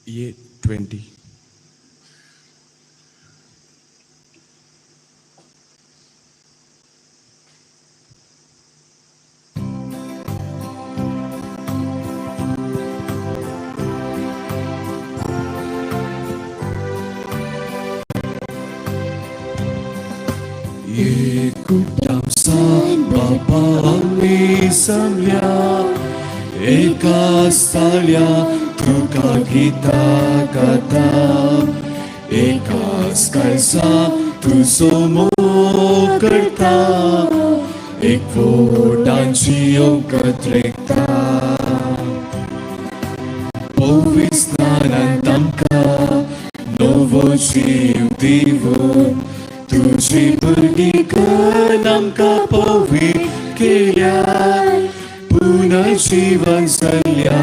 ये 20. ये kutamsan Bapa samya eka salya truka kita kata eka skaisa tu somo karta ek vodanci katrekta povisnanan tamka novo divo तुझी भरगी आमका पवी केल्या पुनर्जीवन जाल्या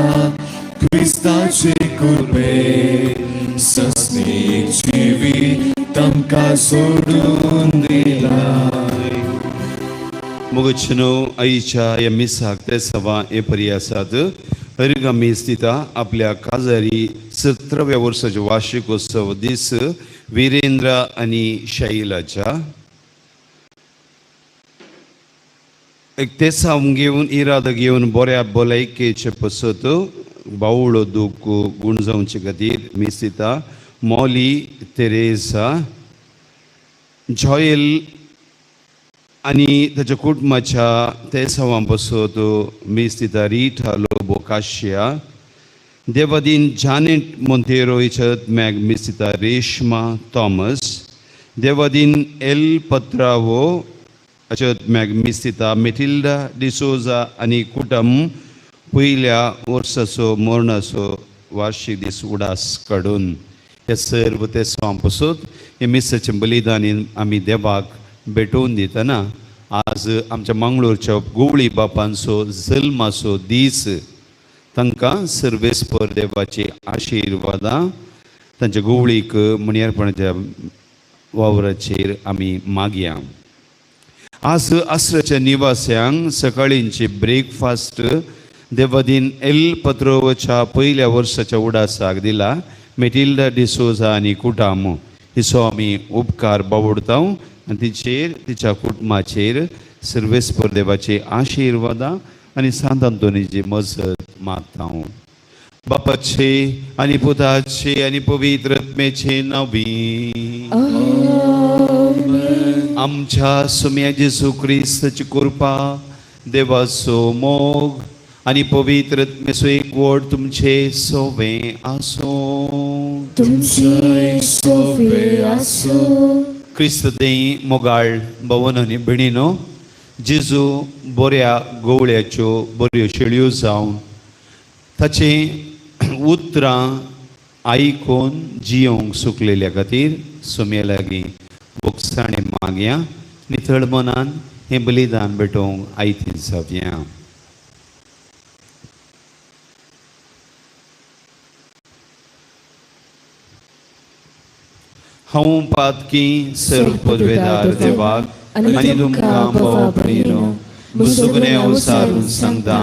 क्रिस्ताचे कृपे सस्नेक जिवी तमका सोडून दिला. मुगचनो आईच्या या मिसाक ते सभा हे पर्यासाद अरिगामी स्थिता आपल्या काजारी 17व्या वर्षाचे वार्षिकोत्सव दीस वीरेंद्र आणि शैलाच्या एक तेसा घेऊन इरादा घेऊन बऱ्या भलायकेचे पसत बावळो दूख गुण जावचे खातीर मी स्थिता मॉली तेरेसा जॉयल आणि त्याच्या कुटुंबाच्या तेसावां बसत मी स्थिता Rita लोबोकाशिया Devadin जानेट Monteiro इचत मॅग मिस्तिता Reshma Thomas Devadin L पत्रावो अचत मॅग मिस्तिता Matilda D'Souza आणि कुटुंब पयल्या वर्साचो मरणाचो वार्षिक दीस उडास काडून हे सर्व ते सांपसत हे मिसाचें बलिदान आमी देवाक भेटोवन दितना आज आमच्या मंगळूरच्या गोवळी बापांचो जल्माचो दीस तांकां सर्वेस्पर देवाची आशिर्वादां तांच्या गोवळीक मणियारपणाच्या वावराचेर आमी मागया. आज आस्राच्या निवास्यांक सकाळींचे ब्रेकफास्ट देवादीन एल पत्रोवच्या पयल्या वर्साच्या उडासाक दिला. मेटिल्डा डिसोजा आनी कुटाम हिचो आमी उपकार बावडता आनी तिचेर तिच्या कुटुंबाचेर सर्वेस्पर देवाची आशिर्वादां आनी सांतांतोनीची मजत मागता. बापाचे आनी पुताचे आनी पवित्र आत्म्याचे नांवी आमच्या सुम्या जेजू क्रिस्ताची कृपा देवाचो मोग आनी पवित्र आत्म्याचो एकवट तुमचे सोबे आसूं. क्रिस्त देई मोगाळ भवन आनी भयणीनो जेजू बऱ्या गोवळ्याच्यो बऱ्यो शेळयो जावन ताचे उतरां आयकून जियोंक सुकलेल्या खातीर सुम्या लागीं बोगसाणें मागया. नितळ मनान हें बलिदान भेटोवंक आयतीं जावया. हांव पातकी सर्व पदवेदार देवाक आनी तुमकां बोव भयणीनो मुसुगणे उसारून सांगता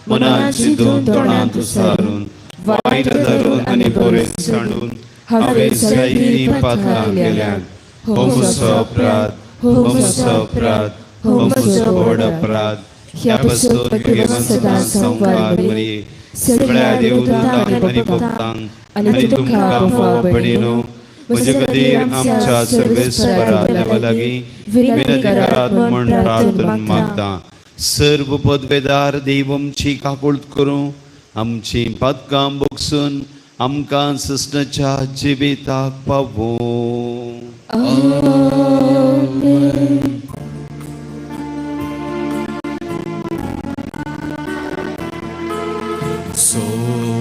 मनांत चिंतून तोंडांत उसारून वायट धरून आनी बरें सांडून हांवें जायतीं पातकां केल्यात. हो म्हजो अपराध, हो म्हजो अपराध, हो म्हजो व्हड अपराध. ह्या बसत घेवन सदां संवाद मरी सगळ्या देवदूतांक आनी भक्तांक आनी तुमकां बोव भयणीनो म्हजे खातीर आमच्या सर्वेस्परा देवा लागीं विनंती करात म्हण प्रार्थना मागता. सर्व पदवेदार देवमची काकूळट करूं आमची पातकां बोगसून आमकां सस्नाच्या जिविताक पावूं.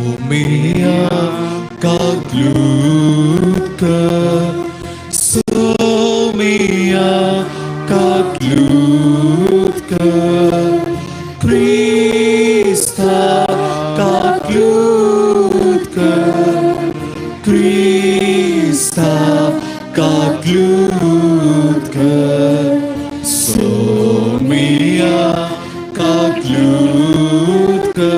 Soumia Kaklutka Soumia Kaklutka Krista Kaklutka Krista Kaklutka Soumia Kaklutka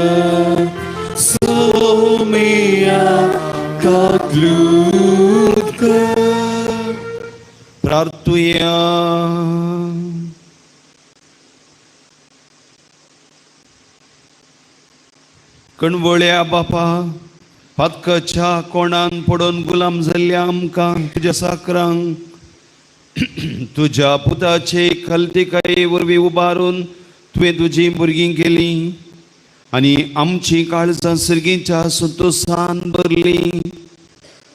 Soumia कणवळ्या बापा पातकाच्या कोणान पडून गुलाम जाल्ल्या आमकां तुज्या साकरांक तुज्या पुताचे खलतेकाये वरवीं उबारून तुवें तुजीं भुरगीं केलीं आनी आमची काळजां सर्गीच्या संतोशान भरली.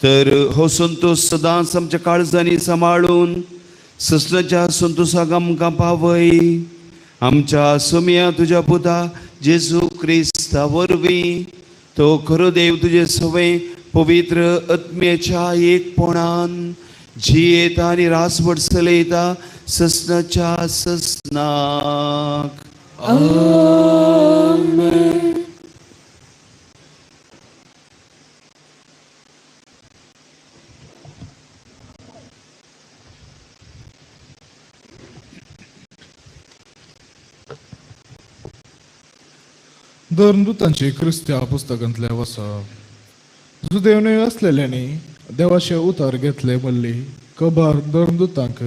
तर हो संतोष सदांच आमच्या काळजांनी सांबाळून ससल्याच्या संतोशाक आमकां पावय. आमच्या सोम्या तुज्या पुता जेजू क्रिस्ता वरवीं तो खरो देव तुजे सवय पवित्र आत्म्याच्या एकपणान जियेता आनी रासभर चलयता ससनाच्या ससनाक. धर्मदूतांची क्रिस्त्या पुस्तकांतले वचप. जुदेवने असलेल्यानी देवाचे उतार घेतले मल्ली खबर धर्मदूतांक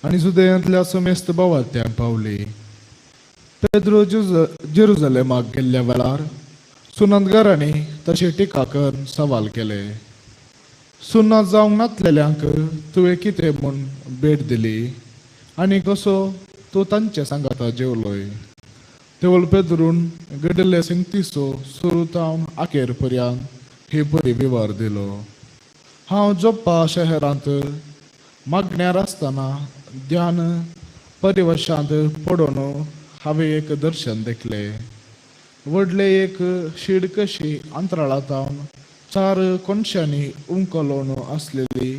आनी जुदेयांतल्या समेस्त भावार्थ्यांक पावली. पेद्रो जेरुजलेमाक गेल्ल्या वेळार सुनांतकारांनी तशी टिका करून सवाल केले. सुनात जावंक नासलेल्यांक तुवें कितें म्हूण भेट दिली आनी कसो तूं तांचे सांगाता जेवलोय. तेवल पेद्रून गडले सिंगतिसो सुरू तावन आखेर पर्यंत ही बरी विवर दिलो. हांव जोप्पा शहरांत मागण्यार आसतना ध्यान परिवशांत पडून हांवें एक दर्शन देखले. व्हडले एक शीड कशी अंतराळांतावन 4 कोनशांनी उंकलोन आसलेली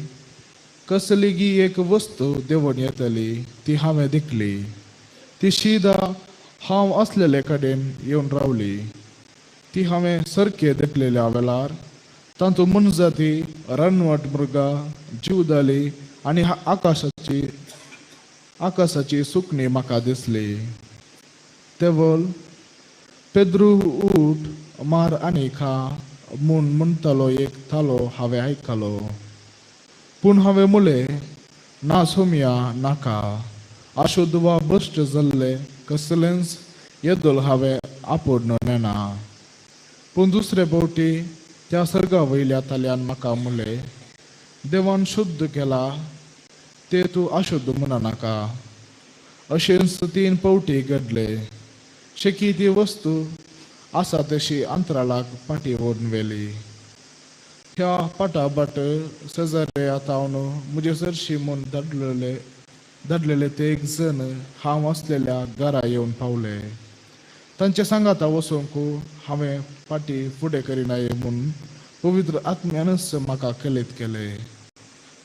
कसली गी एक वस्तू देंवून येतली ती हांवें दिखली. ती शिदा हांव असलेले कडेन येवन रावली. ती हांवें सारके देखलेल्या वेळार तातूंत मनजाती रानवट मृगां जीवदाली आनी आकाशाची सुकणी म्हाका दिसली. तेवल पेद्रू उठ मार आनी खा म्हूण म्हणटालो एक थालो हांवें आयकलो. पूण हांवें म्हणलें ना सोम्या नाका. अशुद्ध वा भ्रश्ट जाल्ले कसलेंच येदोल हांवें आपोवन नेना. पूण दुसरे फावटी त्या सर्गा वयल्या ताल्यान म्हाका म्हणलें देवान शुद्ध केला ते तूं अशुद्ध म्हणा नाका. अशेंच 3 फावटी घडले. शेकी ती वस्तू आसा तशी अंतराळाक पाटी ओडून व्हेली. ह्या पाटाबाट शेजाऱ्या तावन म्हजे सरशी म्हूण धाडलेले ते एक जण हांव असलेल्या घरा येवन पावले. तांचे सांगाता वचूंक हांवें पाटी फुडें करिनाये म्हूण पवित्र आत्म्यानच म्हाका कलीत केले.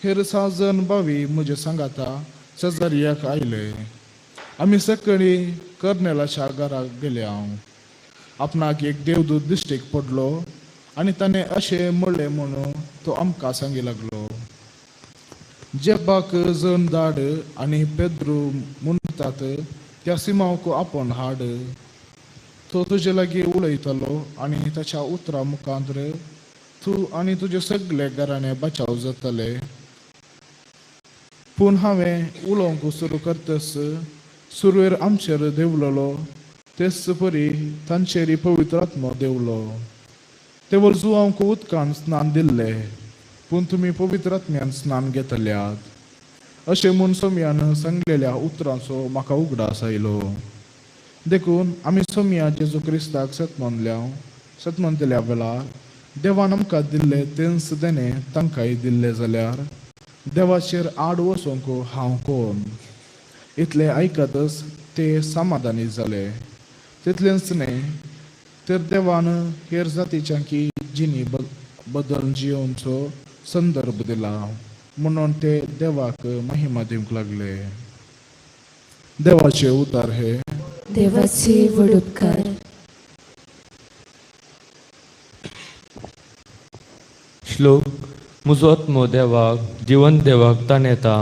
हेर 6 जण भावी म्हजे सांगाता शेजाऱ्याक आयले. आमी सकाळी कर्नेलाच्या घराक गेले. हांव आपणाक एक देवदूत दिश्टीक पडलो आनी ताणें अशें म्हणलें म्हणून तो आमकां सांगी लागलो. जेपाक जण धाड आनी पेद्रू म्हणटात त्या सिमांक आपोवन हाड. तो तुजे लागीं उलयतलो आनी ताच्या उतरा मुखांतर तूं आनी तुजे सगळे घराणे बचाव जातले. पूण हांवें उलोवंक सुरू करतस सुरवेर आमचेर देंवलोलो तेच परी तांचेर पवित्र आत्मो देंवलो. तेवल जुवांक उदकान स्नान दिल्लें पूण तुमी पवित्र आत्म्यान स्नान घेतल्यात. अशें म्हूण सोम्यान सांगलेल्या उतरांचो म्हाका उगडास आयलो. देखून आमी सोम्या जेजू क्रिस्ताक सतमन दिल्या वेळार देवान आमकां दिल्ले तेंच देणें तांकांय दिल्ले जाल्यार देवाचेर आड वचूंक हांव कोण. इतलें आयकतच ते समाधानी जाले. तितलेंच न्ही तर देवान हेर जातीच्यांकी जिनी बदल जियोंचो संदर्भ दिला म्हणून ते देवाक महिमा दिवंक लागले. देवाचे उतार हे. देवाचे वडुपकार. श्लोक. म्हजो आत्मो देवाक जिवन देवाक ताणेता.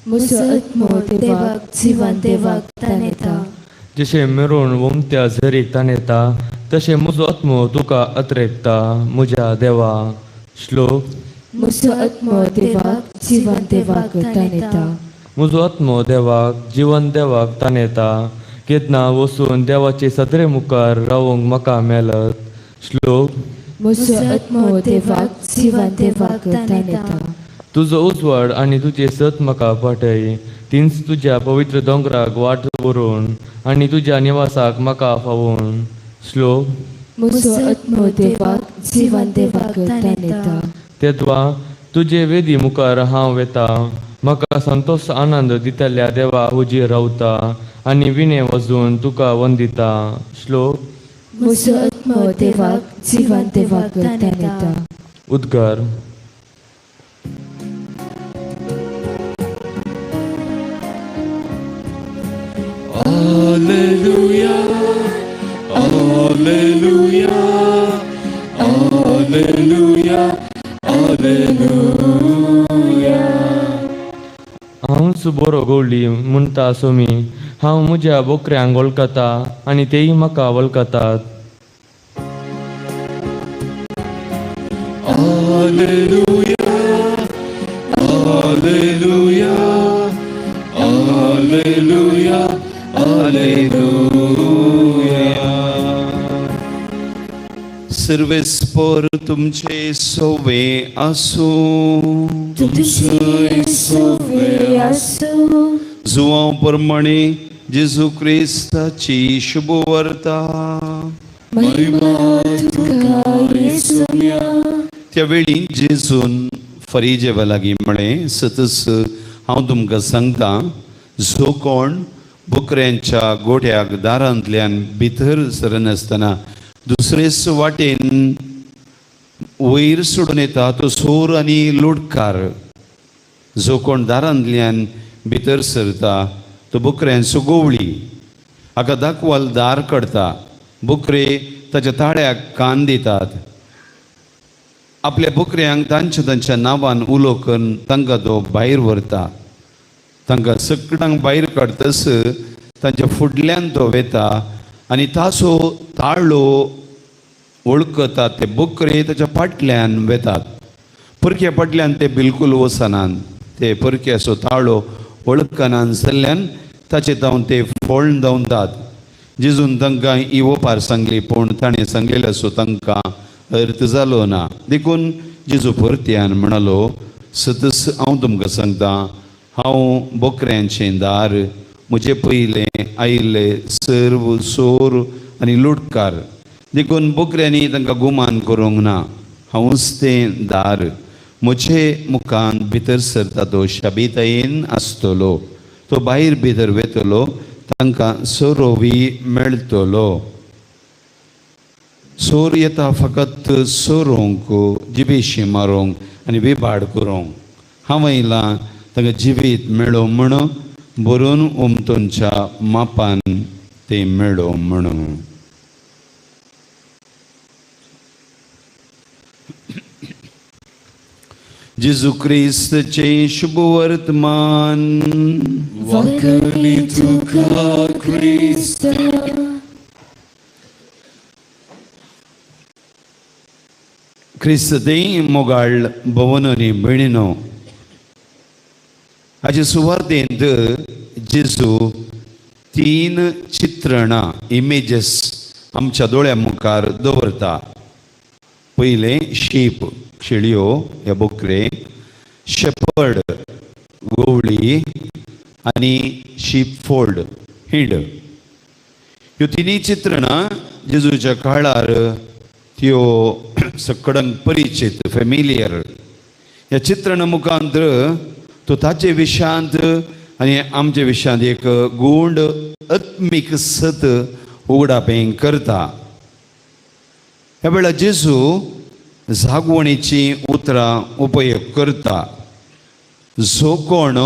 म्हजो आत्मो देवाक जिवन देवाक ताणेता. जशें मेरोण वमत्या झरीक ताणेता तशें म्हजो आत्मो तुका अत्रेकता म्हज्या देवा. श्लोक. म्हजो आत्मो देवाक जिवन देवाक ताणेता. म्हजो आत्मो देवाक जिवन देवाक ताणेता. केदना वचून देवाचे सत्रे मुखार रावूंक म्हाका मेलत. श्लोक. म्हजो आत्मो देवाक जिवन देवाक तान येता. तुजो उजवाड आनी तुजे सत म्हाका पाठय. तिन्स तुज्या पवित्र दोंगराक वाट व्हरून आनी तुज्या निवासाक म्हाका फावोवन. श्लोक. म्हजो आत्मो देवाक जिवन देवाक तान येता. तेद्वा तुजे वेदी मुखार हांव येता. म्हाका संतोश आनंद दितल्या देवा हुजीर रावता आनी विणे वजून तुका वंदिता. श्लोक. म्हजो आत्मो देवाक जिवन देवाक तान येता. उद्गार. Alleluia, Alleluia, Alleluia, Alleluia. हांवच बरो गवळी म्हणटा सोमी. हांव म्हज्या बोकऱ्यांक वळखता आनी तेय म्हाका वळखतात. Alleluia, Alleluia, Alleluia, Alleluia. सर्वेस्पर तुमचे सोवे आसो. तुझे सोवे आसूं. जुवां प्रमाणे जेजू क्रिस्ताची शुभ वार्ता. महिमा तुका येसुया. त्या वेळी जेजून फरिजेवा लागीं म्हळें, सतस हांव तुमकां सांगता, जो कोण बोकऱ्यांच्या गोठ्याक दारांतल्यान भितर सरनासतना दुसरेच वाटेन वयर सोडून येता तो सोर आनी लुटकार. जो कोण दारांतल्यान भितर सरता तो बोकऱ्यांचो गोवळी. हाका दाखवाल दार करता. बोकरे ताच्या ताळ्याक कान दितात. आपल्या बोकऱ्यांक तांच्या नांवान उलो करून तांकां तो भायर व्हरता. तांकां सकटांक भायर काडटस तांच्या फुडल्यान तो वेता आनी ताचो ताळो वळखतात. ते बोकरे ताच्या फाटल्यान वेतात. परक्या फाटल्यान ते बिलकूल वचनात. ते परक्याचो ताळो वळखनात जाल्ल्यान ताचे जावन ते फोळण धांवतात. जेजून तांकां इवोपार सांगली, पूण ताणें सांगलेलो असो तांकां अर्थ जालो ना. देखून जेजू परत्यान म्हणलो, सतस हांव तुमकां सांगता, हांव बोकऱ्यांचें दार. म्हजे पयले आयिल्ले सर्व सोर आनी लुटकार. देखून बोकऱ्यांनी तांकां गुमान करूंक ना. हांवूच तें दार. म्हजे मुखान भितर सरता तो शाबीतायेन आसतलो. तो भायर भितर वेतलो, तांकां सोरोवी मेळटलो. सोर येता फकत सोरोंक, जिबेशी मारूंक आनी विभाड करूंक. हांव आयलां तांकां जिवीत मेळो म्हण, बरोवन उमथोंच्या मापान ते मेळो म्हण. जेजू क्रिस्ताचे शुभ वर्तमान. वखणी तुका क्रिस्त. क्रिस्तते मोगाळ भवननी भयणीनो, हाचे सुवातेंत जेजू 3 चित्रणां, इमेजस आमच्या दोळ्या मुखार दवरता. पयले शीप, शेळयो ह्या बोकरे, शेपर्ड गोवळी आनी शीप फोल्ड हिंड. ह्यो 3 चित्रणां जेजूच्या काळार त्यो सकडंग परिचित, फॅमिलियर. ह्या चित्रणां मुखांतर तो ताचे विशांत आनी आमच्या विशांत एक गूढ आत्मीक सत उगडापें करता. ह्या वेळार जेजू जागवणेची उतरां उपयोग करता. जो कोण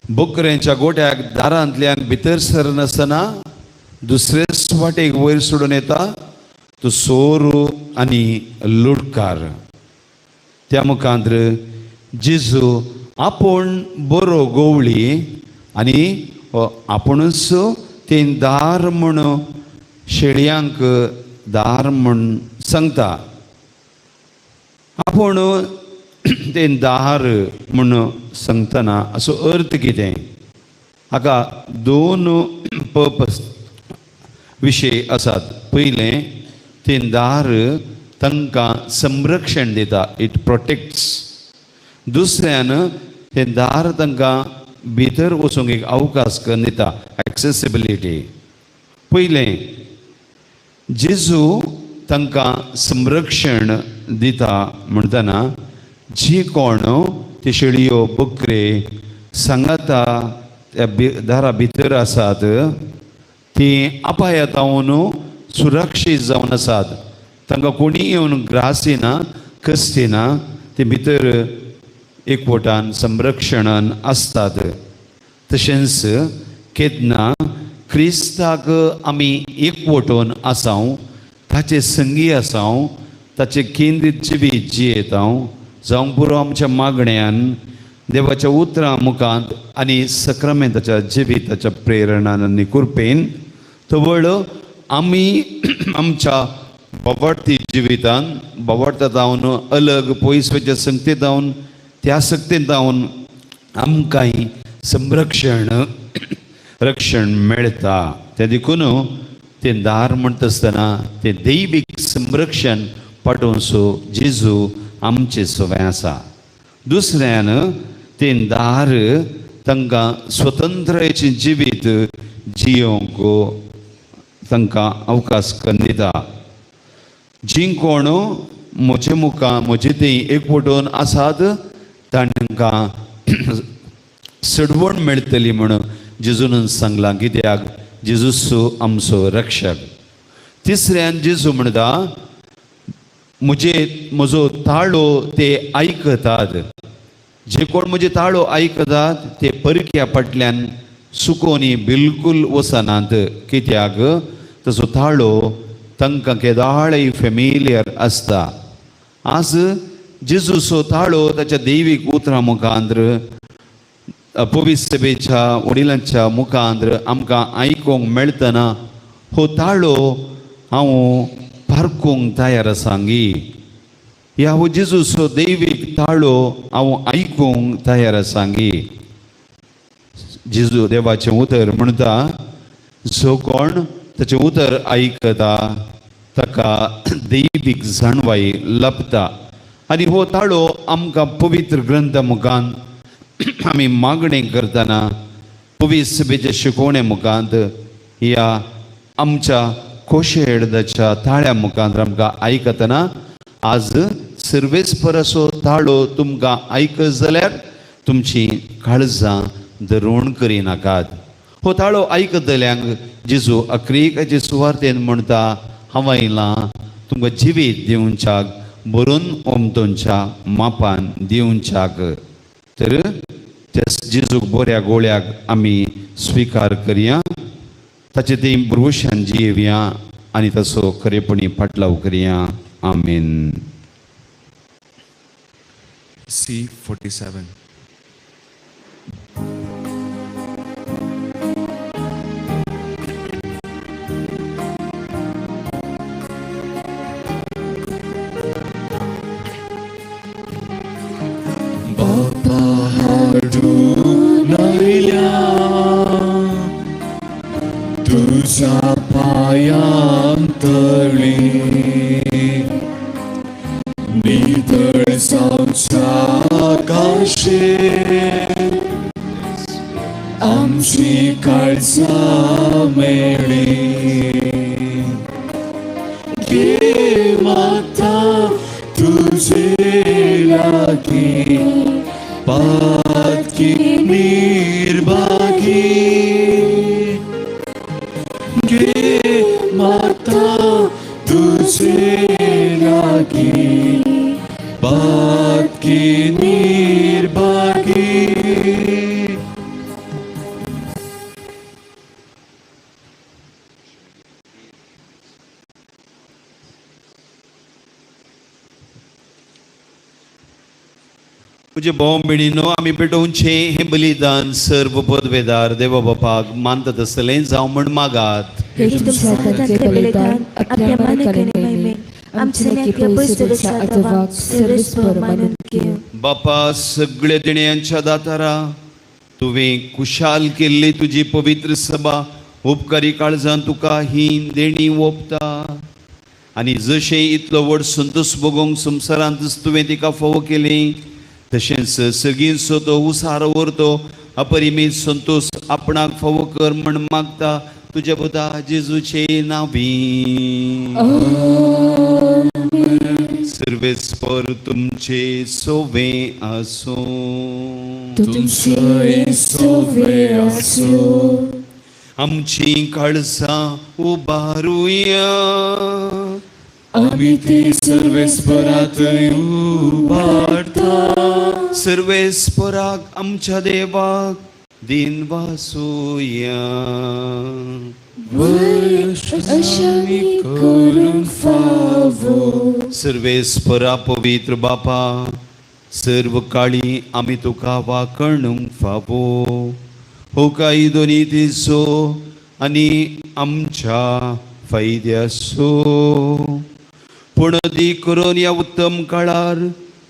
बोकऱ्यांच्या गोठ्याक दारांतल्यान भितर सरनासतना दुसरेच वाटेक वयर सोडून येता तो सोर आनी लुटकार. त्या मुखांतर जेजू आपूण बरो गोवळी आनी आपुणूच तें दार म्हूण शेळयांक दार म्हूण सांगता. आपूण तें दार म्हूण सांगतना असो अर्थ कितें? हाका 2 पर्पस विशय आसात. पयलें, तें दार तांकां संरक्षण दिता, इट प्रोटेक्ट्स. दुसऱ्यान तें दार तांकां भितर वचूंक एक अवकाश करून दिता, एक्सेसिबिलिटी. पयलें जेजू तांकां संरक्षण दिता म्हणटना जी कोण ते शेळयो बकरे सांगाता त्या दारा भितर आसात ती अपायातावन सुरक्षीत जावन आसात. तांकां कोणी येवन ग्रासिना कसचिना, ते भितर एकवटान संरक्षणान आसतात. तशेंच केन्ना क्रिस्ताक आमी एकवटून आसाव, ताचे संगी आसाव, ताचे केंद्रीत जिवीत जियेताव, जावं पुरो आमच्या मागण्यांन देवाच्या उतरां मुखांत आनी सक्रामेंताच्या जिविताच्या प्रेरणान आनी कृपेन तवळ आमी आमच्या बोवाडती जिवितान बोवाडता जावन अलग पयस संगतीत जावन त्या सक्तीत जावन आमकांय रक्षण मेळटा. त्या देखून तें दार म्हणटा आसतना तें दैवीक संरक्षण पाठोवचो जेजू आमचे सवय आसा. दुसऱ्यान तें दार तांकां स्वतंत्रतेचें जिवीत जियोंक तांकां अवकाश करून दिता. जी कोण म्हजे मुखार म्हजे थंय एकवटून आसात तांकां सडवण मेळटली म्हणून जेजून सांगलां, कित्याक जेजूचो आमचो रक्षक. तिसऱ्यान जेजू म्हणटा म्हजो ताळो ते आयकतात. जे कोण म्हजे ताळो आयकतात ते परक्या फाटल्यान सुकोनी बिलकुल वचनात, कित्याक ताचो ताळो तांकां केदाळय फेमिलियर आसता. आज जेजूचो ताळो ताच्या दैवीक उतरां मुखांत्र पवित्र सभेच्या वडिलांच्या मुखांत्र आमकां आयकूंक मेळटना हो ताळो हांव पारकूंक तयार आसांगी. ह्या हो जेजूचो दैवीक ताळो हांव आयकूंक तयार आसांगी. जेजू देवाचें उतर म्हणटा, जो कोण ताचें उतर आयकता ताका दैवीक जाणवाई लभता. आनी हो ताळो आमकां पवित्र ग्रंथ मुखांत आमी मागणी करतना पवित्र सभेच्या शिकवणे मुखांत ह्या आमच्या कोशेडच्या ताळ्या मुखांत आमकां आयकतना आज सर्वेस्पर असो ताळो तुमकां आयकत जाल्यार तुमची काळजां धरून करिनाकात. हो ताळो आयकतल्यांक जेजू अक्रियेच्या सुवार्थेन म्हणटा, हांव आयलां तुमकां जिवीत दिवच्याक, भरून ओमतोंच्या मापान दिवच्याक. तर जेजूक बऱ्या गोळ्याक आमी स्विकार करया, ताचे ते भरवशान जियेवया आनी ताचो खरेपणी फाटलाव करया. आमेन. C47. बापा हाडून आयल्या तुझ्या पायांतळी, नितळ जावच्या काशेर आमची काळजां मेळ्ळी. घे माता तुझे लागी पातकी निर्भागी, घे माता तुझे लागी पातकी निर्भागी. तुझे भाव भयणीनो, आमी पेटोवचे हे बलिदान सर्व पदवेदार देवा बापाक मानतात आसतलें जावं म्हण मागात. हे तुमच्या हातांतलें बलिदान आपल्या मानकने महिमे आमचे नेके पयसुलेच्या आजोबाक सर्वेस्पर मानून घेव. बापा, सगळ्या दिण्यांच्या दातारा, तुवें कुशाल केल्ली तुजी पवित्र सभा उपकारी काळजान तुका ही देणी ओंपता. आनी जशें इतलो व्हड संतोश भोगोंक संवसारांत तुवें तिका फोव केलें, तशेंच सगळींचो तो उसार व्हरतो अपरिमीत संतोष आपणाक फोव कर म्हण मागता तुज्या पुता जेजूचे नांवी. सर्वेस्पर तुमचे सोवे आसूं. तुमचे सोवे आसूं. आमची काळजां उबारुया. आमी ते सर्वेस्परांत उबारता. सर्वेस्पराक आमच्या देवाक दिन वासुया. आमी करूंक फावो. सर्वेस्परा पवित्र बापा, सर्व काळी आमी तुका वाकणूंक फावो. हो काही दोनी दिसो आनी आमच्या फायद्यासो. पूण दी करून या उत्तम काळार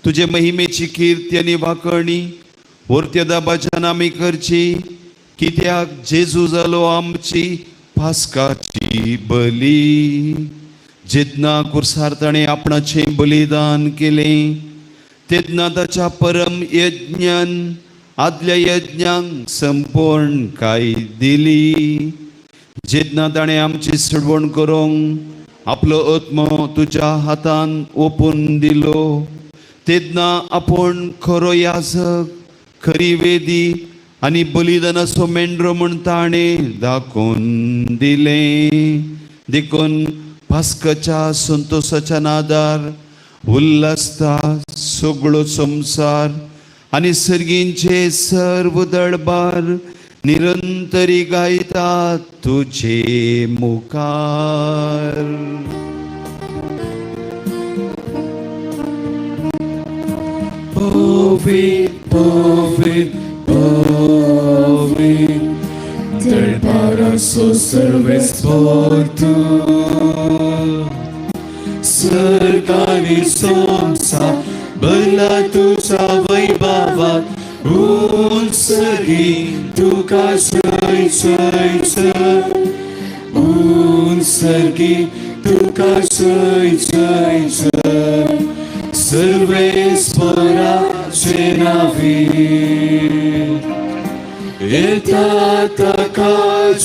तुजे महिमेची कीर्ती आनी वाकणी वर्त्य दाबाच्यान आमी करची, कित्याक जेजू जालो आमची पास्काची बली. जेन्ना कुर्सार ताणें आपणाचें बलिदान केलें, तेन्ना ताच्या परम यज्ञान आदल्या यज्ञांक संपूर्णकाय दिली. जेन्ना ताणें आमची सडवण करूंक आपलो आत्मो तुज्या हातान ओपून दिलो, तेन्ना आपूण खरो याजक, खरी वेदी आनी बलिदानाचो मेंढरो म्हूण ताणें दाखोवन दिलें. देखून पास्काच्या संतोशाच्या नादार उल्हासता सगळो संवसार आनी सर्गींचे सर्व दळबार निरंतरी गायतात तुझे मुखार. Povid, povid, povid, darbaraso सर्वेस्पर तू. सर्गानी संसार भरला तुझा वैभवात. उंचगी तुका जय जय जय. उंचगी तुका जय जय जय. सर्वेस्पराचे नावी येता ताका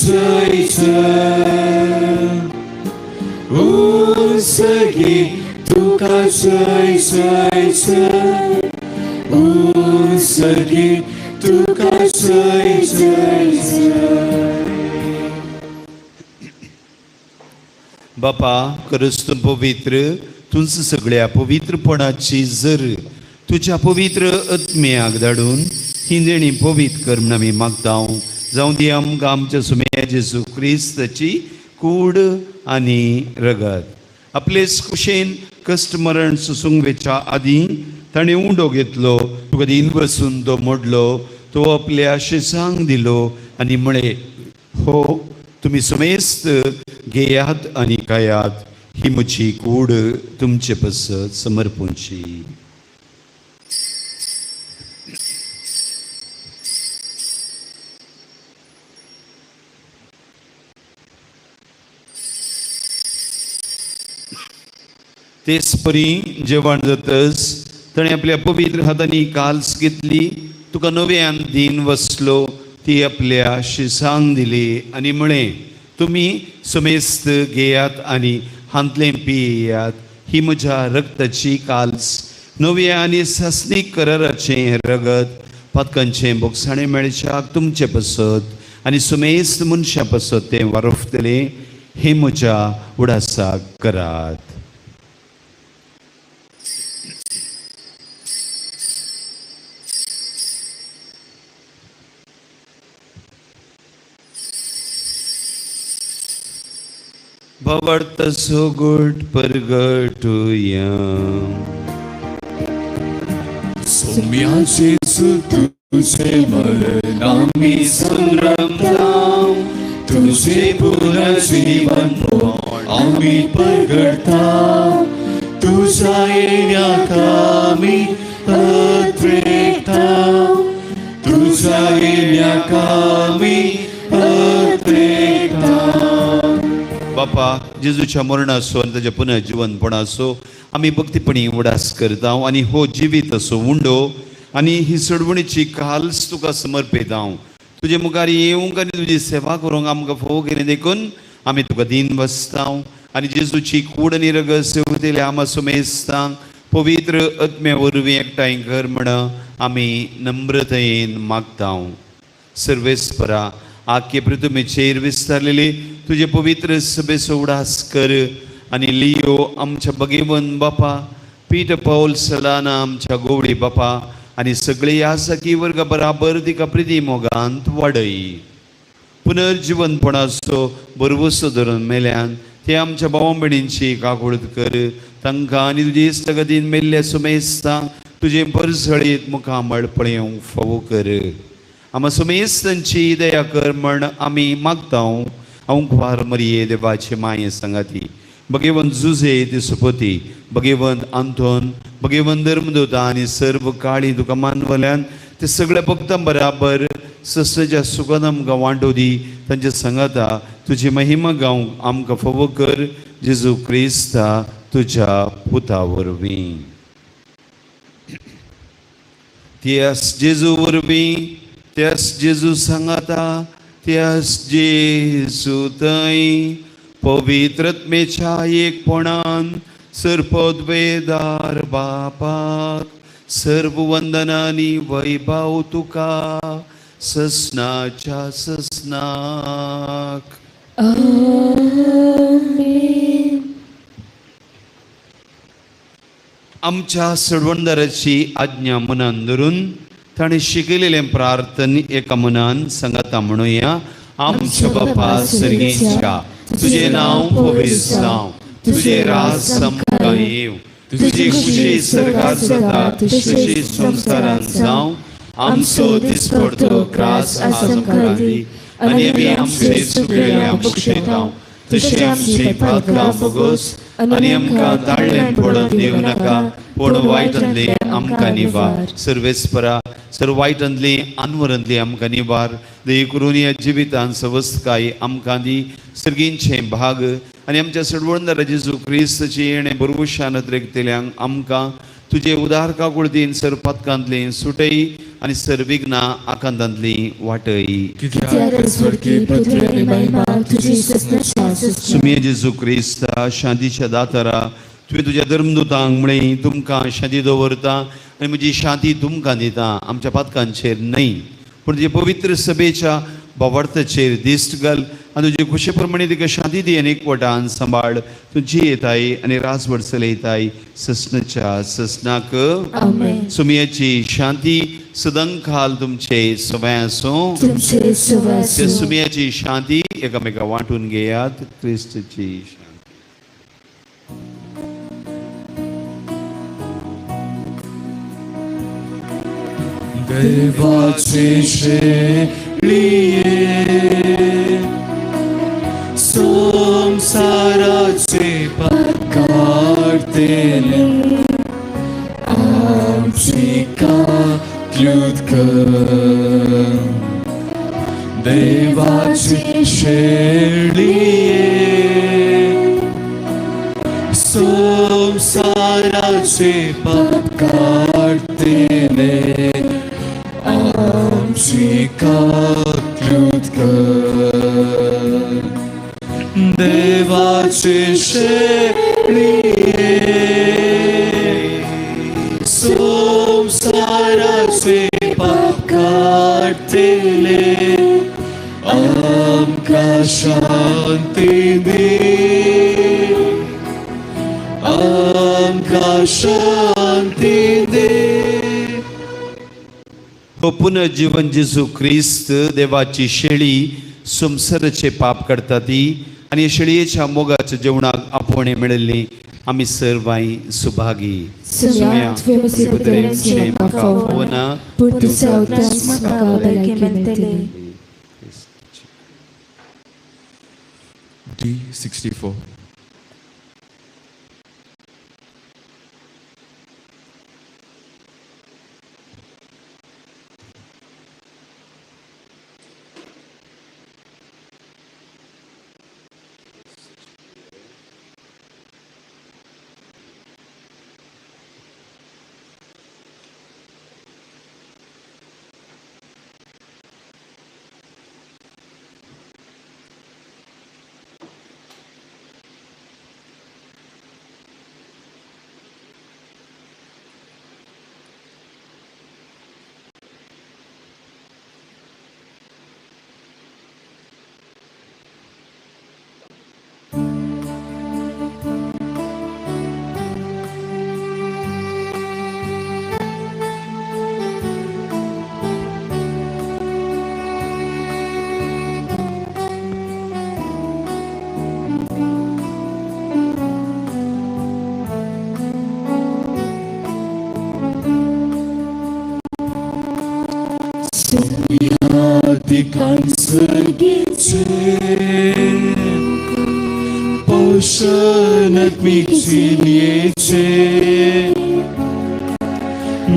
जय जय. उंचगी तुका जय जय जय. उंचगी तुका जय जय जय. बापा, खरंच तू पवित्र, तुझ सगळ्या पवित्रपणाची जर तुझ्या पवित्र आत्म्याक धाडून ही देणी पवित्र कर म्हूण आमी मागता. जावं दी आमकां आमच्या सुमेर जेजू क्रिस्ताची कूड आनी रगत. आपलेच कुशेन कश्ट मरण सुसूंक वेच्या आदीं ताणें उंडो घेतलो, तुका दिन बसून तो मोडलो, तो आपल्या शिसांक दिलो आनी म्हळें, हो तुमी समेस्त घेयात आनी खायात, ही म्हजी कूड तुमचे पसत समर्पूंची. तेच परी जेवण जातच ताणें आपल्या पवित्र हातांनी काल्स घेतली, तुका नव्यान दिन वसलो, ती आपल्या शिसांक दिली आनी म्हळें, तुमी समेस्त घेयात आनी हांतलें पियेयात, ही म्हज्या रक्ताची काल्स, नव्या आनी सासणीक कराराचें रगत, पातकांचें बोगसाणें मेळच्याक तुमचे पसत आनी समेस्त मनशां पसत तें वारोफतलें, हे म्हज्या उडासाक करात. भवत सोगुट परगटुया. सौम्याचे तुझे मरण आम्ही संरमताव, तुझे पुनर्जीवन आम्ही परगटताव, तुझ्या येण्याक आम्ही अद्रेकताव, तुझ्या येण्याक आम्ही अद्रेकताव. बापा जेजूच्या मरणाचो आनी ताच्या पुनर्जीवनपणाचो आमी भक्तीपणी उडास करता आनी हो जिवीत असो उंडो आनी ही सडवणीची काल्स तुका समर्पीत हांव तुजे मुखार येवंक आनी तुजी सेवा करूंक आमकां फोव केलें देखून आमी तुका दीन बसता आनी जेजूची कूड आनी रगत सेवतेले आमा सुमेस्तांक पवित्र आत्म्या वरवीं एकठांय कर म्हण आमी नम्रतायेन मागता सर्वेस्परा आख्खे पृथ्वीचेर विस्तारलेली तुझे पवित्र सभेचो उडास कर आनी लियो आमच्या भगेवन बापा पीठ पौल सलाना आमच्या गोवडी बापा आनी सगळी आसकी वर्ग बराबर तिका प्रिती मोगांत वाडय पुनर्जीवनपणाचो बरवसो धरून मेल्यान ते आमच्या भावां भयणींची काकुळत कर तांकां आनी तुजी इश्टगतीन मेल्ल्या सुमेस्तांक तुजे परसळीत मुखामळ पळयोवंक फावो कर आमा सुमेस्तांची दया कर म्हण आमी मागता औंकवार मरिये देवाचे माये संगाती भगवंत जुझे तिसुपती भगवंत आंतोन भगवंत धर्मदूता आनी सर्व काळी तुका मानवल्यान ते सगळ्या भक्तां बराबर सस्याच्या सुखान आमकां वांटो दी तांच्या संगाता तुजी महिमा गावंक आमकां फोव कर जेजू क्रिस्ता तुज्या पुता वरवीं त्यास जेजू वरवीं त्यास जेजू सांगाता त्यास जेजू थंय पवित्रत्मेच्या एकपणान सर्पोद्वेदार बापाक सर्व वंदनानी वैभव तुका ससनाच्या ससनाक आमेन. आमच्या सडवणदाराची आज्ञा मनान धरून ताणें शिकयलेलें प्रार्थन एका मनान सांगाता म्हणुया आमच्या बापा सर्गेच्या तुझे नाव पवित्र जावं तुझे राज आमकां येव तुझी खुशी सर्गार जाता तशी संसारांत जावं आमचो दिसपडतो त्रास आमकां दी आनी आमी आमचे चुकलेल्यांक बक्षिता तशें आमची पातकां बोगोस आनी आमकां दाळ्यान पडोवन दिवं नाका पूण वायटांतली आमकां निवार सर्वेस्परा सर्व वायटांतली आनवरांतली आमकां निवार दय करून ह्या जिवितांत सवस्तकाय आमकां दी सर्गींचे भाग आनी आमच्या सडवणदारा जेजू क्रिस्ताची येणें बरवशान रेगतेल्यांक आमकां तुजे उदार काकुळतीन सर्व पथकांतली सुटय आनी सर्व विघ्नां आकांतांतली वाटय सुमिये जेजू क्रिस्ता शांतीच्या दातारा तुवें तुज्या धर्मदूतांक म्हणय तुमकां शांती दवरता आनी म्हजी शांती तुमकां दिता आमच्या पातकांचेर न्हय पूण तुजे पवित्र सभेच्या भावार्थाचेर दिश्ट घाल आनी तुजे खुशे प्रमाणे तिका शांती दी आनी एकवटान सांबाळ तुजी येताय आनी रासभर चलयताय ससनाच्या ससनाक सुमयाची शांती सदांकाल तुमचे सगळ्यांसो त्या सुमयाची शांती एकामेका वांटून घेयात क्रिस्ताची शांती देवाचे शेळिये संसाराचे काढतेले आमची काकूळत कर देवाचे शेळिये संसाराचे काढतेले आमची काकूळत कर देवाचे शेळिये संसाराचे पाप काढतेले आमकां शांती दी आमकां शांती दे हो पुनर्जीवन जेजू क्रिस्त देवाची शेळी संसाराचे पाप काडटा ती आनी शेळयेच्या मोगाच्या जेवणाक आपोवणें मेळिल्ली आमी सर्वांय सुभागी सुम्या तुवें म्हजे पुत्रेंचें म्हाका होना पूण तूं सवतास म्हाका भलायकी मेळटली D64 D64 sergice poșanat miciniece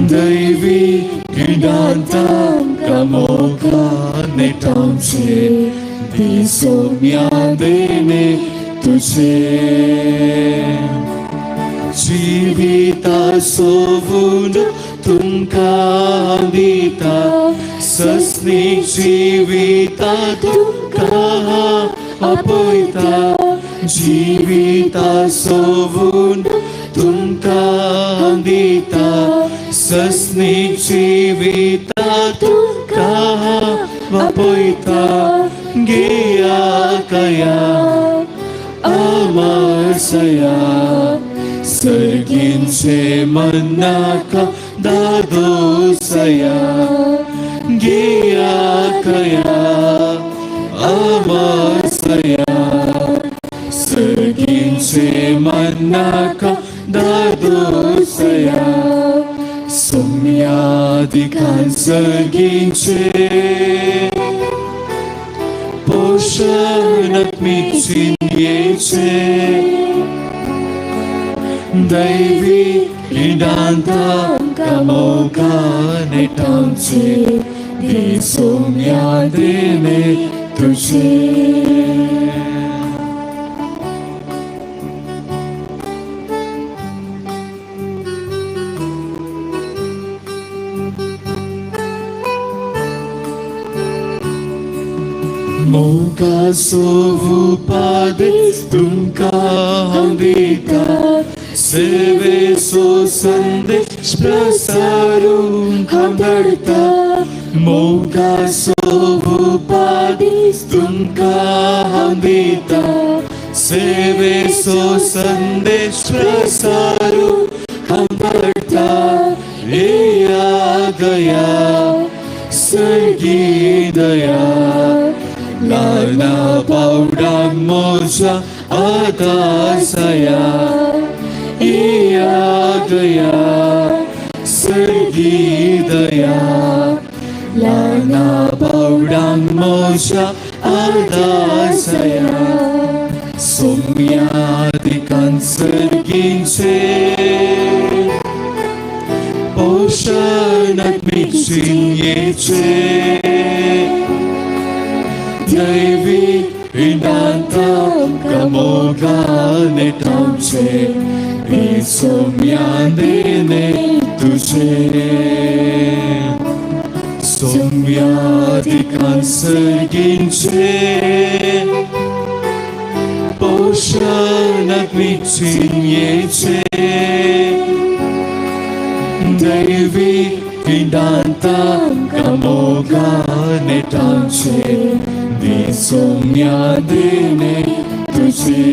Daivi Gidanta Kamoka Netamche Disomyadene Tuche Jivita Sovuna Tumka Dita Sasnik Jivita Tumka Apoita Jivita Sovuna Tumka Dita Sasnik Jivita Tumka Apoita Gia Kaya Amar Saya Sergince Manaka Dado Saya Gia Kaya Amar Saya Sergince Manaka Dado Saya Sumyadikan Sergince Poșanat miciniece Daivi Gidanta Kamoka Netamche Disomyadene Tuche Moga sovu pade tumka handita Seve so sande prasarum hamdarta Moga sovu pade tumka handita Seve so sande prasarum hamdarta Eya gaya Sergi daya Lana Paudang Moja Atasaya Iya Daya Sergi Daya Lana Paudang Moja Atasaya Sumyadikan Sergince Poșanat miciniece Daivi Gidanta Kamoka Netamche Disomyadene Tuche Sumyadikan Sergince Poșanat miciniece Daivi Gidanta Kamoka Netamche Disomyadene Tuche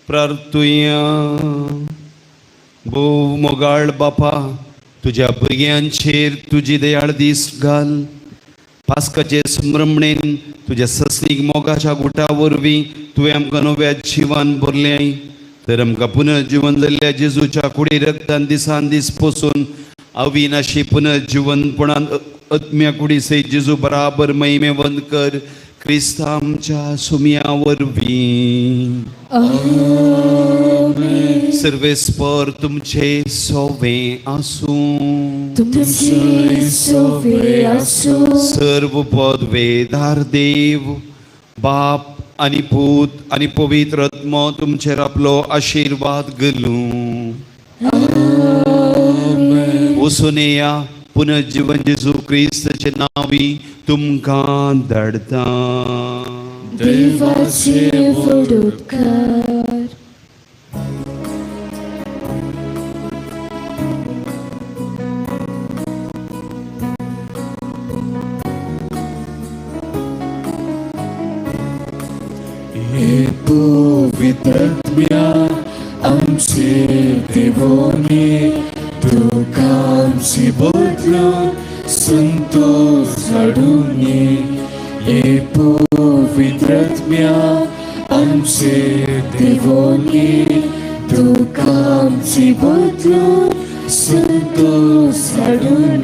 प्रार्थुया भोव मोगाळ बापा तुझ्या भुरग्यांचेर तुजी दयाळ दीस घाल पास्काचे संभ्रमणेन तुझ्या सस्नीक मोगाच्या गुटा वरवीं तुवें आमकां नव्या जिवान भरलें तर आमकां पुनर्जीवन जाल्ल्या जेजूच्या कुडी रक्तान दिसान दीस पोसून अविनाशी पुनर्जीवनपणान आत्म्या कुडी सयत जेजू बराबर महिमेवंत कर क्रिस्ता आमच्या सुमयावर वी सर्वेस्पर तुमचे सोवे आसूं तुमचे सोवे असो सर्व पदवेदार देव बाप आणि पूत आणि पवित्र आत्मा तुमचेर आपलो आशीर्वाद घालूं वचून येया पुनर्जीवन जेजू क्रिस्ताचे नावी तुमकां धाडटा देवाचे वडोदकार पवित्रत्म्या आमचे देवोने तुका आमची बदलून संतोष हाडून ये पवित्रत्म्या आमचे देवोने तुका आमची बदलून संतोष हाडून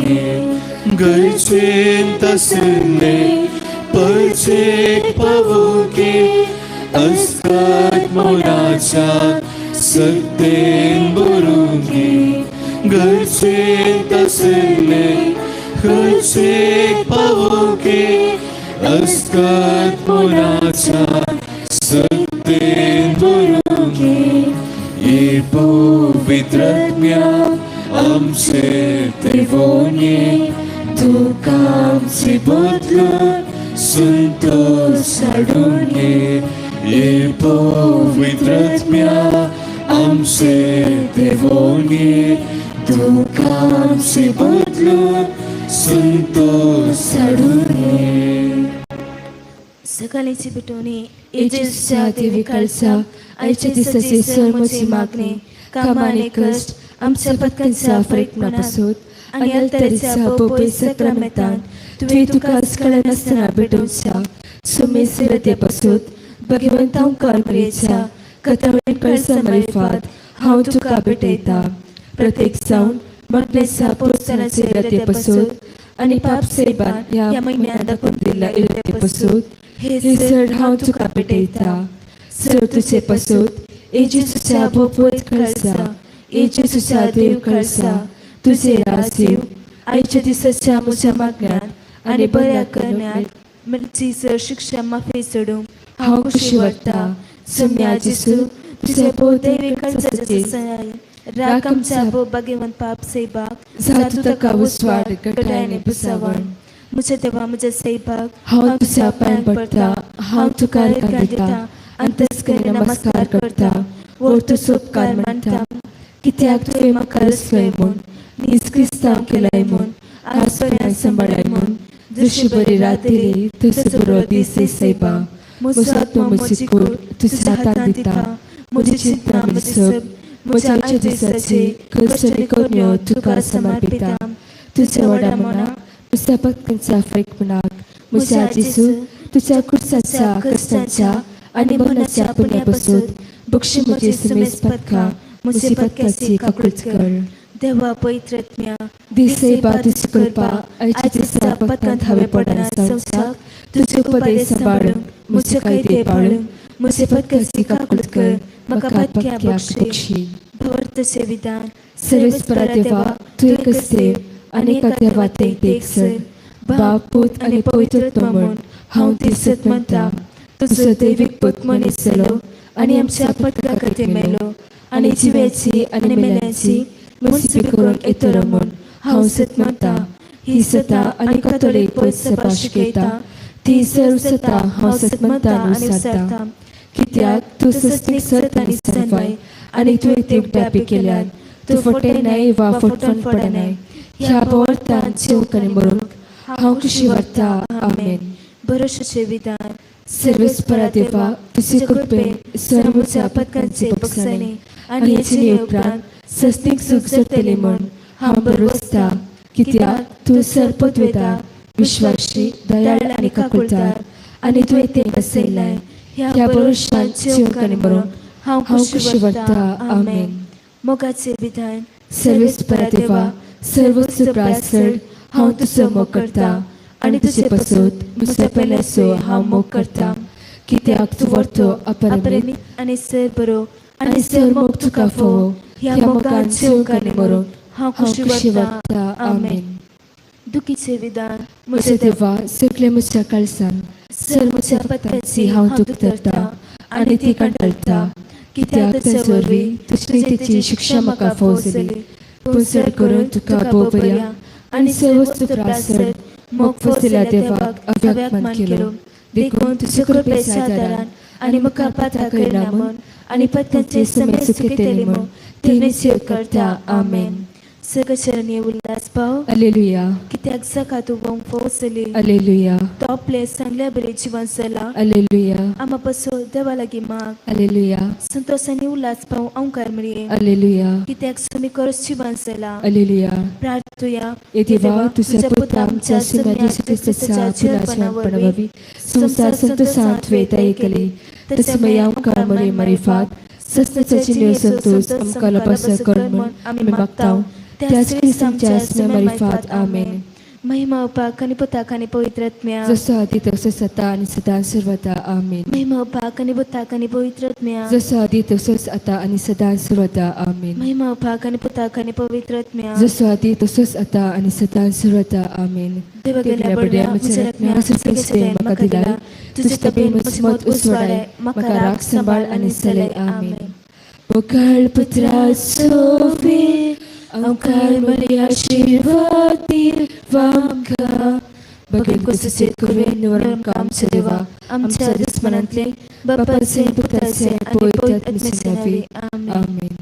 गरजेन तसले परचे पावोके अस्तात मोलाच्या सत्तेन बरोंगी घरचे तसले खर्चे पावोके अस्तात मोलाच्या सत्तेन बरोंगी ये पवित्रत्म्या आमचे देवोने तुका आमची बदलून संतोष हाडून ये पवित्रत्म्या आमचे देवोने तुका आमची बदलून संतोष हाडून सकाळीची बिटोनी एजेसच्या देवी कळसा आयच्या दिसाची सर्वची मागणी कामाने कष्ट आमच्या पत्कांचा फरकपणा पासून आणि अल्तारीचा पोपई सक्रामेंतान तुवें तुका आसकळ नासतना भेटोवच्या सुमे सिरते पासून भगवंतां कॉर्परेच्या कथावळीन कळसा मारिफात हांव तुका भेटयता प्रत्येक जावन मटलेसा पोस्तानाचे रते पासून आणि पाप सेबान ह्या म्हयन्यांत दाखोवन दिल्ल्या इरते पासून हे चड हांव तुका भेटयता चड तुजे पासून एजेसूच्या भोवत कळसा एजेसूच्या देव कळसा तुझे राजीव आयच्या दिसाच्या म्हज्या मागण्यात आनी बऱ्या करण्यात म्हणची जर शिक्षा माफी सोडूंक हांव खुशी वाडटा सुम्या जेसू तुझे भोव दैवी कळसाचे सयाय राग आमच्या भोव भगवंत पाप सेबाक जातू ताका उसवाड गटायने बसावण म्हज्या देवा म्हज्या सेबाक हांव तुज्या पांयां पडटा हांव तुका रिकां दिता अंतस्करी नमस्कार करता वर तुजो उपकार मानता कित्याक तुवें म्हाका रचलय म्हूण नीज क्रिस्तांव केलाय म्हूण आसपर्यांत सांबाळाय म्हूण जशी बरी रात दिली तसो बरो दीस सैबा म्हजो आत्मा म्हजी कूड तुज्या हातांत दिता म्हजी चिंता म्हजी सब म्हज्या आयच्या दिसाची कश्ट आनी कन्यो तुका समर्पिता तुज्या व्हडा मना म्हज्या भक्तांच्या फरकपणाक म्हज्या जेजू तुज्या कुर्साच्या कश्टांच्या आनी मरणाच्या पुण्या पासून बक्षी म्हजी समेज पदकां म्हजी पदकाची काकूट कर देवा पवित्रत्म्या दिसे बा तुजी कृपा आयच्या दिसा पदकांत हांवें पडना संवसाक तुजे उपदेश सांबाळूंक म्हजे कायदे पाळूंक म्हजे पदकाची काकूट कर म्हाका पदक्याक बक्षी भर तशें विधान सर्वेस्परा देवा तूं एकच देव आनी एका देवा एक सर बाप पूत आनी पवित्र आत्मा म्हूण हांव दिसत म्हणटा तुजो दैवीक पूत मनीस जालो आनी आमच्या पदका खातीर मेलो आनी जिवेची आनी मेल्यांची मुसीबी करूंक येतलो म्हूण हांव सत म्हणटा ही सता आनी कतोलीक पयस सभा शिकयता ती सर्व सता हांव सत म्हणटा आनी विसरता कित्याक तूं सस्तीक सत आनी सनवाय आनी तुवें ती उक्तापी केल्यान तूं फटयनाय वा फटवून पडनाय ह्या बोवार्थान जेवंक आनी मरूंक हांव खुशी वाडटा आमेन भरोशाचें विधान सर्वेस्परा देवा तुजे कृपेन सर म्हज्या पदकांचे बक्षांनी आनी हेचे उपरांत सस्तीक सूख जातली म्हूण हांव बरोसता कित्याक तूं सर पदवेदार विश्वासी दयाळ आनी काकुळदार आनी तुवें तें बसयलाय ह्या भरोशान जेवंक आनी मरूंक हांव खुशी वाडटा आमेन मोगाचें विधान सर्वेस्परा देवा सर्वोच्च प्रार्थना हांव तुजो मोग करता आणि तुझे पासून म्हज्या पेल्याचो हांव मोग करता कित्याक तूं व्हरतो अपरिमीत आनी सर बरो आनी सर मोग तुका फोव ह्या मोगान जिवंक आनी मरून हांव खुशी वागता आमेन. दुखीचे विधान म्हज्या देवा सगळे म्हज्या काळजान सर म्हज्या पत्त्याची हांव दूख धरता आनी ती कंटाळटा कित्याक ताचे वरवीं तुजे नितीची शिक्षा म्हाका फोव जाली. पूण चड करून तुका भोव बऱ्या आनी सर्वस्तू प्रासर मोग फोसल्या देवाक हांवें मान केलो. देखून तुजे कृपेच्या आदारान आनी म्हाका पाता करिना म्हूण आनी पत्त्यांचे समय सुखितेली म्हूण ती निश्चय करता आमेन. सगळ्यांनी उल्हास पाव हालेलुया कित्याक जगा तूं भोव फोसली हालेलुया तो आपले सांगल्या बरे जिवन जाला हालेलुया आमा पासो देवा लागीं माग हालेलुया संतोषांनी उल्हास पाव अंकार मिळये हालेलुया कित्याक समी करस जिवन जाला. हालेलुया प्रार्थुया हे देवा तुझ्या पुत्र आमच्या सिंहाच्या पुनासपणावी संसार संतोषांत वेता ऐकले तसे मया आमकां मरे मरिफात सस्ताची निळ संतोष आमकां लबास कर म्हूण आमी मागता त्याच क्रिस्तांच्या स्नेह मरिफात आमेन. महिमा उपाक आनी पुताक आनी पवित्रात्म्या जसो आदी तसोच आता आणि सदा सर्वदा आमेन. महिमा उपाक आनी पुताक आनी पवित्रात्म्या जसो आदी तसोच आता आणि सदा सर्वदा आमेन. महिमा उपाक आनी पुताक आनी पवित्रात्म्या जसो आदी तसोच आता आणि सदा सर्वदा आमेन. देवा गेल्या बड्या म्हज्या रत्म्या सुरक्षेचे म्हाका दिला तुजे तबेन म्हजी मोत उसवाडाय म्हाका राख सांबाळ आनी चलय आमेन. मुखार पुत्राचो वेळ अवकार मरे आशीर्वाद दिवा आमकां बगेन कसो कुरवेन निवरण आमच्या देवा आमच्या दुस्मनांतले बापाचे पुत्राचे आनी पवित्र आत्म्याचे नावे आमेन. आमेन.